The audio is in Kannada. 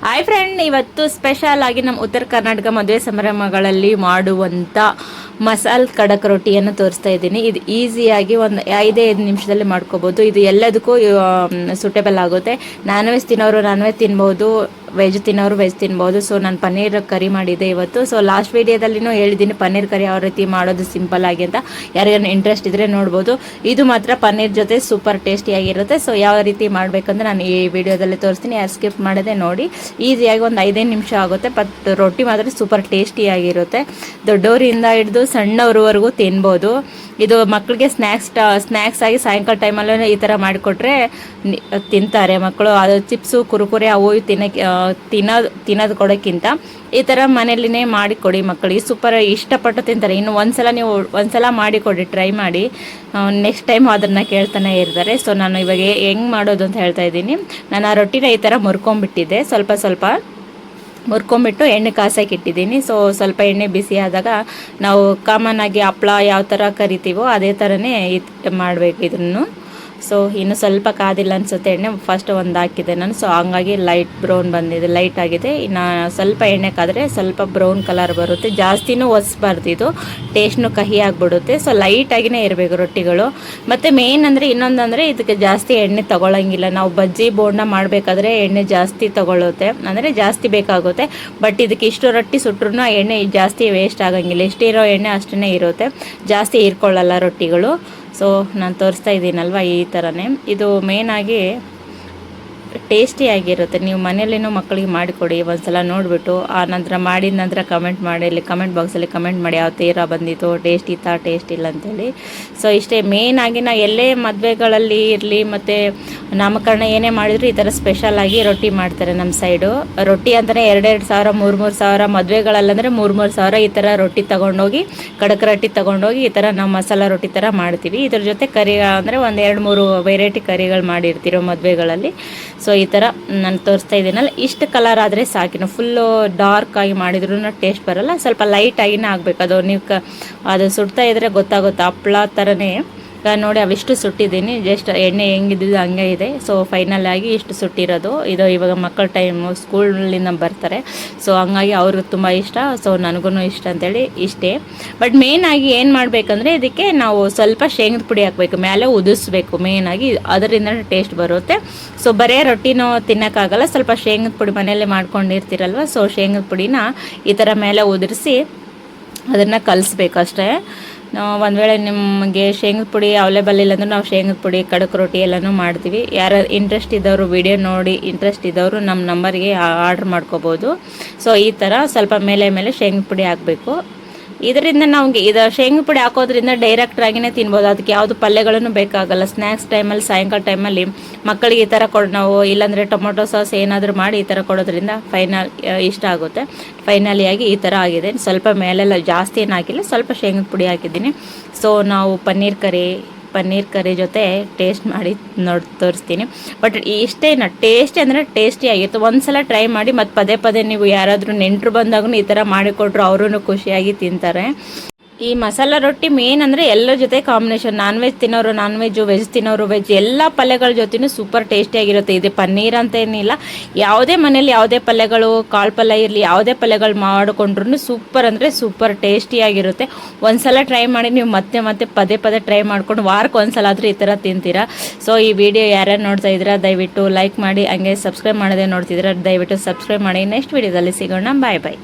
ಹಾಯ್ ಫ್ರೆಂಡ್, ಇವತ್ತು ಸ್ಪೆಷಲ್ ಆಗಿ ನಮ್ಮ ಉತ್ತರ ಕರ್ನಾಟಕ ಮದುವೆ ಸಮಾರಂಭಗಳಲ್ಲಿ ಮಾಡುವಂಥ ಮಸಾಲೆ ಖಡಕ್ ರೊಟ್ಟಿಯನ್ನು ತೋರಿಸ್ತಾ ಇದ್ದೀನಿ. ಇದು ಈಸಿಯಾಗಿ ಒಂದು 5 ನಿಮಿಷದಲ್ಲಿ ಮಾಡ್ಕೋಬೋದು. ಇದು ಎಲ್ಲದಕ್ಕೂ ಸೂಟೇಬಲ್ ಆಗುತ್ತೆ. ನಾನ್ ವೆಜ್ ತಿನ್ನೋರು ನಾನ್ ವೆಜ್ ತಿನ್ಬೋದು, ವೆಜ್ ತಿನ್ನೋರು ವೆಜ್ ತಿನ್ಬೋದು. ಸೊ ನಾನು ಪನ್ನೀರ್ ಕರಿ ಮಾಡಿದ್ದೆ ಇವತ್ತು. ಸೊ ಲಾಸ್ಟ್ ವೀಡಿಯೋದಲ್ಲಿನೂ ಹೇಳಿದ್ದೀನಿ ಪನ್ನೀರ್ ಕರಿ ಯಾವ ರೀತಿ ಮಾಡೋದು ಸಿಂಪಲ್ ಆಗಿ ಅಂತ. ಯಾರಿಗಾನ ಇಂಟ್ರೆಸ್ಟ್ ಇದ್ದರೆ ನೋಡ್ಬೋದು. ಇದು ಮಾತ್ರ ಪನ್ನೀರ್ ಜೊತೆ ಸೂಪರ್ ಟೇಸ್ಟಿಯಾಗಿರುತ್ತೆ. ಸೊ ಯಾವ ರೀತಿ ಮಾಡಬೇಕಂದ್ರೆ ನಾನು ಈ ವಿಡಿಯೋದಲ್ಲಿ ತೋರಿಸ್ತೀನಿ. ಯಾರು ಸ್ಕಿಪ್ ಮಾಡದೆ ನೋಡಿ. ಈಸಿಯಾಗಿ ಒಂದು 5 ನಿಮಿಷ ಆಗುತ್ತೆ. ಬಟ್ ರೊಟ್ಟಿ ಮಾತ್ರ ಸೂಪರ್ ಟೇಸ್ಟಿಯಾಗಿರುತ್ತೆ. ದೊಡ್ಡವರಿಂದ ಹಿಡಿದು ಸಣ್ಣವ್ರವರೆಗೂ ತಿನ್ಬೋದು. ಇದು ಮಕ್ಕಳಿಗೆ ಸ್ನ್ಯಾಕ್ಸ್ ಆಗಿ ಸಾಯಂಕಾಲ ಟೈಮಲ್ಲೂ ಈ ಥರ ಮಾಡಿಕೊಟ್ರೆ ತಿಂತಾರೆ ಮಕ್ಕಳು. ಅದು ಚಿಪ್ಸು ಕುರುಕುರೆ ಅವು ತಿನ್ನೋದು ಕೊಡೋಕ್ಕಿಂತ ಈ ಥರ ಮನೇಲಿನೇ ಮಾಡಿಕೊಡಿ ಮಕ್ಕಳಿಗೆ. ಸೂಪರ್ ಇಷ್ಟಪಟ್ಟು ತಿಂತಾರೆ. ಇನ್ನು ಒಂದ್ಸಲ ಮಾಡಿಕೊಡಿ, ಟ್ರೈ ಮಾಡಿ. ನೆಕ್ಸ್ಟ್ ಟೈಮ್ ಅದನ್ನು ಕೇಳ್ತಾನೆ ಇರ್ತಾರೆ. ಸೊ ನಾನು ಇವಾಗ ಹೆಂಗೆ ಮಾಡೋದು ಅಂತ ಹೇಳ್ತಾ ಇದ್ದೀನಿ. ನಾನು ಆ ರೊಟ್ಟಿನ ಈ ಥರ ಮುರ್ಕೊಂಬಿಟ್ಟಿದ್ದೆ. ಸ್ವಲ್ಪ ಮುರ್ಕೊಂಬಿಟ್ಟು ಎಣ್ಣೆ ಕಾಸಕ್ಕೆ ಇಟ್ಟಿದ್ದೀನಿ. ಸೊ ಸ್ವಲ್ಪ ಎಣ್ಣೆ ಬಿಸಿ ಆದಾಗ ನಾವು ಕಾಮನ್ ಆಗಿ ಹಪ್ಳ ಯಾವ ಥರ ಕರಿತೀವೋ ಅದೇ ಥರನೇ ಮಾಡಬೇಕು ಇದನ್ನು. ಸೊ ಇನ್ನು ಸ್ವಲ್ಪ ಕಾದಿಲ್ಲ ಅನಿಸುತ್ತೆ ಎಣ್ಣೆ. ಫಸ್ಟ್ ಒಂದು ಹಾಕಿದೆ ನಾನು. ಸೊ ಹಂಗಾಗಿ ಲೈಟ್ ಬ್ರೌನ್ ಬಂದಿದೆ, ಲೈಟ್ ಆಗಿದೆ. ಇನ್ನು ಸ್ವಲ್ಪ ಎಣ್ಣೆ ಕಾದರೆ ಸ್ವಲ್ಪ ಬ್ರೌನ್ ಕಲರ್ ಬರುತ್ತೆ. ಜಾಸ್ತಿನೂ ಒಸ್ಬಾರ್ದು, ಇದು ಟೇಸ್ಟ್ನು ಕಹಿ ಆಗಿಬಿಡುತ್ತೆ. ಸೊ ಲೈಟಾಗಿಯೇ ಇರಬೇಕು ರೊಟ್ಟಿಗಳು. ಮತ್ತು ಮೇನ್ ಅಂದರೆ ಇನ್ನೊಂದಂದರೆ ಇದಕ್ಕೆ ಜಾಸ್ತಿ ಎಣ್ಣೆ ತೊಗೊಳಂಗಿಲ್ಲ. ನಾವು ಬಜ್ಜಿ ಬೋಂಡ ಮಾಡಬೇಕಾದ್ರೆ ಎಣ್ಣೆ ಜಾಸ್ತಿ ತೊಗೊಳುತ್ತೆ, ಅಂದರೆ ಜಾಸ್ತಿ ಬೇಕಾಗುತ್ತೆ. ಬಟ್ ಇದಕ್ಕೆ ಇಷ್ಟು ರೊಟ್ಟಿ ಸುಟ್ರೂ ಎಣ್ಣೆ ಜಾಸ್ತಿ ವೇಸ್ಟ್ ಆಗಂಗಿಲ್ಲ. ಎಷ್ಟಿರೋ ಎಣ್ಣೆ ಅಷ್ಟೇ ಇರುತ್ತೆ, ಜಾಸ್ತಿ ಹೀರ್ಕೊಳ್ಳಲ್ಲ ರೊಟ್ಟಿಗಳು. ಸೊ ನಾನು ತೋರಿಸ್ತಾ ಇದ್ದೀನಲ್ವ, ಈ ಥರನೇ ಇದು ಮೇನಾಗಿ ಟೇಸ್ಟಿಯಾಗಿರುತ್ತೆ. ನೀವು ಮನೆಯಲ್ಲೇನೋ ಮಕ್ಕಳಿಗೆ ಮಾಡಿಕೊಡಿ ಒಂದ್ಸಲ ನೋಡಿಬಿಟ್ಟು. ಆ ನಂತರ ಮಾಡಿದ ನಂತರ ಕಮೆಂಟ್ ಮಾಡಿ, ಇಲ್ಲಿ ಕಮೆಂಟ್ ಬಾಕ್ಸಲ್ಲಿ ಕಮೆಂಟ್ ಮಾಡಿ ಯಾವ ತೀರ ಬಂದಿತ್ತು, ಟೇಸ್ಟ್ ಇತ್ತಾ ಟೇಸ್ಟ್ ಇಲ್ಲ ಅಂತೇಳಿ. ಸೊ ಇಷ್ಟೇ ಮೇನಾಗಿ ನಾವು ಎಲ್ಲೇ ಮದುವೆಗಳಲ್ಲಿ ಇರಲಿ ಮತ್ತು ನಾಮಕರಣ ಏನೇ ಮಾಡಿದ್ರು ಈ ಥರ ಸ್ಪೆಷಲಾಗಿ ರೊಟ್ಟಿ ಮಾಡ್ತಾರೆ ನಮ್ಮ ಸೈಡು. ರೊಟ್ಟಿ ಅಂತಲೇ 2-2 ಸಾವಿರ 3-3 ಸಾವಿರ, ಮದುವೆಗಳಲ್ಲಂದರೆ 3-3 ಸಾವಿರ ಈ ಥರ ರೊಟ್ಟಿ ತೊಗೊಂಡೋಗಿ, ಕಡಕ್ ರೊಟ್ಟಿ ತೊಗೊಂಡೋಗಿ ಈ ಥರ ನಾವು ಮಸಾಲ ರೊಟ್ಟಿ ಥರ ಮಾಡ್ತೀವಿ. ಇದ್ರ ಜೊತೆ ಕರಿ ಅಂದರೆ ಒಂದು 2-3 ವೆರೈಟಿ ಕರಿಗಳು ಮಾಡಿರ್ತೀರೋ ಮದುವೆಗಳಲ್ಲಿ. ಸೊ ಈ ಥರ ನಾನು ತೋರಿಸ್ತಾ ಇದ್ದೀನಲ್ಲ, ಇಷ್ಟು ಕಲರ್ ಆದರೆ ಸಾಕಿನ. ಫುಲ್ಲು ಡಾರ್ಕ್ ಆಗಿ ಮಾಡಿದ್ರೂ ಟೇಸ್ಟ್ ಬರೋಲ್ಲ. ಸ್ವಲ್ಪ ಲೈಟಾಗಿನೇ ಆಗಬೇಕು. ಅದು ನೀವು ಅದು ಸುಡ್ತಾ ಇದ್ದರೆ ಗೊತ್ತಾಗುತ್ತೆ, ಹಪ್ಳ ಥರನೇ. ನೋಡಿ ಅವಿಷ್ಟು ಸುಟ್ಟಿದ್ದೀನಿ. ಜಸ್ಟ್ ಎಣ್ಣೆ ಹೆಂಗಿದ್ದು ಹಂಗೆ ಇದೆ. ಸೊ ಫೈನಲ್ ಆಗಿ ಇಷ್ಟು ಸುಟ್ಟಿರೋದು. ಇದು ಇವಾಗ ಮಕ್ಕಳ ಟೈಮು ಸ್ಕೂಲಿಂದ ಬರ್ತಾರೆ. ಸೊ ಹಂಗಾಗಿ ಅವ್ರಿಗೆ ತುಂಬ ಇಷ್ಟ. ಸೊ ನನಗೂ ಇಷ್ಟ ಅಂತೇಳಿ ಇಷ್ಟೇ. ಬಟ್ ಮೇನಾಗಿ ಏನು ಮಾಡಬೇಕಂದ್ರೆ ಇದಕ್ಕೆ ನಾವು ಸ್ವಲ್ಪ ಶೇಂಗದ ಪುಡಿ ಹಾಕಬೇಕು, ಮೇಲೆ ಉದಿಸ್ಬೇಕು ಮೇನಾಗಿ, ಅದರಿಂದ ಟೇಸ್ಟ್ ಬರುತ್ತೆ. ಸೊ ಬರೇ ರೊಟ್ಟಿನೂ ತಿನ್ನೋಕ್ಕಾಗಲ್ಲ, ಸ್ವಲ್ಪ ಶೇಂಗದ ಪುಡಿ ಮನೆಯಲ್ಲೇ ಮಾಡ್ಕೊಂಡಿರ್ತೀರಲ್ವ. ಸೊ ಶೇಂಗದ ಪುಡಿನ ಈ ಥರ ಮೇಲೆ ಉದುರಿಸಿ ಅದನ್ನು ಕಲಿಸ್ಬೇಕು ಅಷ್ಟೇ. ಒಂದು ವೇಳೆ ನಿಮಗೆ ಶೇಂಗದ ಪುಡಿ ಅವೈಲೇಬಲ್ ಇಲ್ಲ ಅಂದರೆ ನಾವು ಶೇಂಗದ ಪುಡಿ ಕಡಕ್ ರೊಟ್ಟಿ ಎಲ್ಲನೂ ಮಾಡ್ತೀವಿ. ಯಾರು ಇಂಟ್ರೆಸ್ಟ್ ಇದ್ದವರು, ವಿಡಿಯೋ ನೋಡಿ ಇಂಟ್ರೆಸ್ಟ್ ಇದ್ದವರು ನಮ್ಮ ನಂಬರ್ಗೆ ಆರ್ಡ್ರ್ ಮಾಡ್ಕೋಬೋದು. ಸೊ ಈ ಥರ ಸ್ವಲ್ಪ ಮೇಲೆ ಶೇಂಗದ ಪುಡಿ ಹಾಕಬೇಕು. ಇದರಿಂದ ನಾವು ಇದು ಶೇಂಗದ ಪುಡಿ ಹಾಕೋದ್ರಿಂದ ಡೈರೆಕ್ಟ್ರಾಗಿಯೇ ತಿನ್ಬೋದು. ಅದಕ್ಕೆ ಯಾವುದು ಪಲ್ಯಗಳನ್ನು ಬೇಕಾಗಲ್ಲ. ಸ್ನ್ಯಾಕ್ಸ್ ಟೈಮಲ್ಲಿ, ಸಾಯಂಕಾಲ ಟೈಮಲ್ಲಿ ಮಕ್ಕಳಿಗೆ ಈ ಥರ ನಾವು ಇಲ್ಲಾಂದರೆ ಟೊಮೊಟೊ ಸಾಸ್ ಏನಾದರೂ ಮಾಡಿ ಈ ಥರ ಕೊಡೋದ್ರಿಂದ ಇಷ್ಟ ಆಗುತ್ತೆ. ಫೈನಲಿಯಾಗಿ ಈ ಥರ ಆಗಿದೆ. ಸ್ವಲ್ಪ ಮೇಲೆಲ್ಲ ಜಾಸ್ತಿ ಏನು ಹಾಕಿಲ್ಲ, ಸ್ವಲ್ಪ ಶೇಂಗದ ಪುಡಿ ಹಾಕಿದ್ದೀನಿ. ಸೊ ನಾವು ಪನ್ನೀರ್ ಕರಿ ಜೊತೆ ಟೇಸ್ಟ್ ಮಾಡಿ ತೋರಿಸ್ತೀನಿ. ಬಟ್ ಇಷ್ಟೇನ ಟೇಸ್ಟಿ ಅಂದರೆ ಟೇಸ್ಟಿ ಆಗಿತ್ತು. ಒಂದ್ಸಲ ಟ್ರೈ ಮಾಡಿ. ಮತ್ತು ಪದೇ ನೀವು ಯಾರಾದರೂ ನೆಂಟರು ಬಂದಾಗೂ ಈ ಥರ ಮಾಡಿಕೊಟ್ರು ಅವರೂ ಖುಷಿಯಾಗಿ ತಿಂತಾರೆ. ಈ ಮಸಾಲ ರೊಟ್ಟಿ ಮೇನ್ ಅಂದರೆ ಎಲ್ಲರ ಜೊತೆ ಕಾಂಬಿನೇಷನ್. ನಾನ್ ವೆಜ್ ತಿನ್ನೋರು ನಾನ್ ವೆಜ್ಜು, ವೆಜ್ ತಿನ್ನೋರು ವೆಜ್, ಎಲ್ಲ ಪಲ್ಯಗಳ ಜೊತೆನೂ ಸೂಪರ್ ಟೇಸ್ಟಿಯಾಗಿರುತ್ತೆ. ಇದು ಪನ್ನೀರ್ ಅಂತ ಏನಿಲ್ಲ, ಯಾವುದೇ ಮನೇಲಿ ಯಾವುದೇ ಪಲ್ಯಗಳು, ಕಾಳು ಪಲ್ಯ ಇರಲಿ, ಯಾವುದೇ ಪಲ್ಯಗಳು ಮಾಡಿಕೊಂಡ್ರು ಸೂಪರ್ ಅಂದರೆ ಸೂಪರ್ ಟೇಸ್ಟಿಯಾಗಿರುತ್ತೆ. ಒಂದ್ಸಲ ಟ್ರೈ ಮಾಡಿ. ನೀವು ಮತ್ತೆ ಪದೇ ಟ್ರೈ ಮಾಡ್ಕೊಂಡು ವಾರಕ್ಕೆ ಒಂದ್ಸಲ ಆದರೂ ಈ ಥರ ತಿಂತೀರಾ. ಸೊ ಈ ವಿಡಿಯೋ ಯಾರ್ಯಾರು ನೋಡ್ತಾ ಇದ್ದೀರಾ ದಯವಿಟ್ಟು ಲೈಕ್ ಮಾಡಿ. ಹಂಗೆ ಸಬ್ಸ್ಕ್ರೈಬ್ ಮಾಡದೆ ನೋಡ್ತಿದ್ದೀರಾ ದಯವಿಟ್ಟು ಸಬ್ಸ್ಕ್ರೈಬ್ ಮಾಡಿ. ನೆಕ್ಸ್ಟ್ ವಿಡಿಯೋದಲ್ಲಿ ಸಿಗೋಣ. ಬಾಯ್.